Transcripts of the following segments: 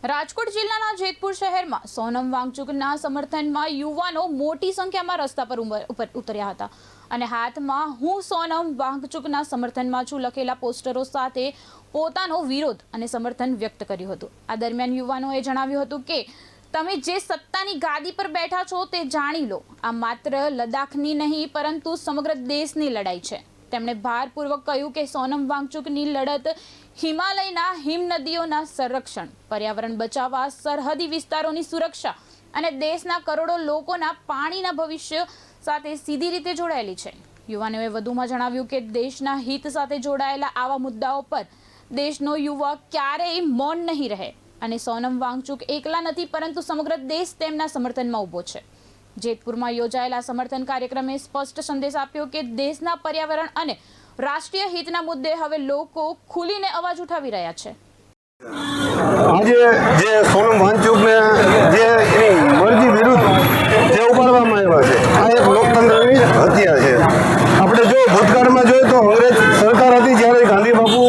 રાજકોટ જિલ્લાના જેતપુર શહેરમાં સોનમ વાંગચુકના સમર્થનમાં યુવાનો મોટી સંખ્યામાં રસ્તા પર ઉતર્યા હતા અને હાથમાં હું સોનમ વાંગચુકના સમર્થનમાં છું લખેલા પોસ્ટરો સાથે પોતાનો વિરોધ અને સમર્થન વ્યક્ત કર્યું હતું। આ દરમિયાન યુવાનોએ જણાવ્યું હતું કે તમે જે સત્તાની ગાદી પર બેઠા છો તે જાણી લો, આ માત્ર લદ્દાખની નહીં પરંતુ સમગ્ર દેશની લડાઈ છે। તેમણે ભારપૂર્વક કહ્યું કે સોનમ વાંગચુકની લડત હિમાલયના હિમનદીઓના સંરક્ષણ, પર્યાવરણ બચાવવા, સરહદી વિસ્તારોની સુરક્ષા અને દેશના કરોડો લોકોના પાણીના ભવિષ્ય સાથે સીધી રીતે જોડાયેલી છે। યુવાનોએ વધુમાં જણાવ્યું કે દેશના હિત સાથે જોડાયેલા આવા મુદ્દાઓ પર દેશનો યુવા ક્યારેય મૌન નહીં રહે અને સોનમ વાંગચુક એકલા નથી પરંતુ સમગ્ર દેશ તેમના સમર્થનમાં ઊભો છે। જેતપુરમાં યોજાયેલા સમર્થન કાર્યક્રમે સ્પષ્ટ સંદેશ આપ્યો કે દેશના પર્યાવરણ અને રાષ્ટ્રીય હિતના મુદ્દે હવે લોકો ખુલીને અવાજ ઉઠાવી રહ્યા છે। આજે જે સોનમ વાંગચુકને જે એની મરજી વિરુદ્ધ જે ઉપાડવામાં આવ્યા છે, આ એક લોકતંત્રની હત્યા છે। આપણે જો ભૂતકાળમાં જોઈએ તો અંગ્રેજ સરકાર હતી, જ્યારે ગાંધી બાપુ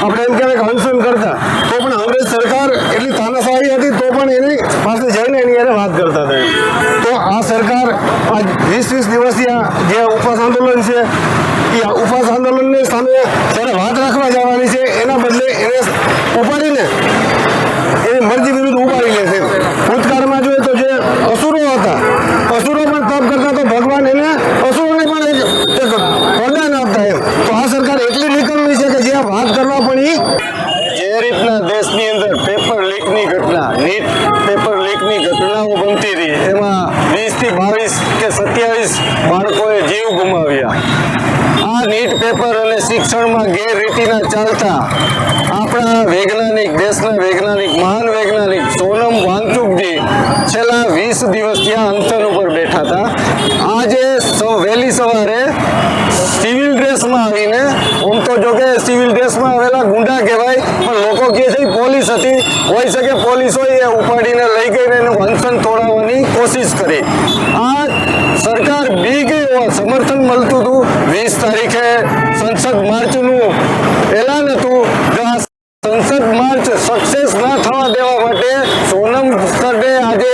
આપણે એમ કહેવાય કે અનશન કરતા, તો પણ અંગ્રેજ સરકાર એટલી તાનાશાહી હતી તો પણ એની પાસે જઈને એની યારે વાત કરતા હતા। તો આ સરકાર આ 20 દિવસીય જે ઉપવાસ આંદોલન છે, એ ઉપવાસ આંદોલનની સામે જ્યારે વાત રાખવા જવાની છે, એના બદલે એને ઉપાડીને એની મરજી વિરુદ્ધ ઉપાડી લે છે। ભૂતકાળમાં જોઈએ તો જે અસુરો હતા, અસુરો પણ તપ કરતા તો ભગવાન એને અસુરોને પણ એક વરદાન આપતા એમ। તો આ સરકાર એટલી નીકળવી છે કે જે વાત કરવા પણ જે રીતના દેશની અંદર પેપર લીકની ઘટના, નીટ પેપર લીકની ઘટનાઓ બનતી હતી, એમાં 20 થી 22 કે 27 બાળકોએ જીવ ગુમાવ્યા। આ નીટ પેપર અને શિક્ષણમાં ગેરરીતિના ચાલતા આપણા વૈજ્ઞાનિક, દેશના વૈજ્ઞાનિક, મહાન વૈજ્ઞાનિક સોનમ વાંગચુકજી છેલ્લા 20 દિવસ ત્યાં અંતર ઉપર બેઠા હતા। આજે વહેલી સવારે સિવિલ ડ્રેસમાં આવીને, આમ તો જો કે સિવિલ ડ્રેસમાં આવેલા ગુંડા કહેવાય, પણ લોકો કહે છે પોલીસ હતી, હોઈ શકે પોલીસ હોય, એ ઉપાડીને લઈ ગઈને એનું અનશન તોડાવવાની કોશિશ કરી। આ સરકાર બી ગઈ, સમર્થન મળતું હતું। 20 તારીખે સંસદ માર્ચનું એલાન હતું। જો આ સંસદ માર્ચ સક્સેસ ના થવા દેવા માટે સોનમ સરને આજે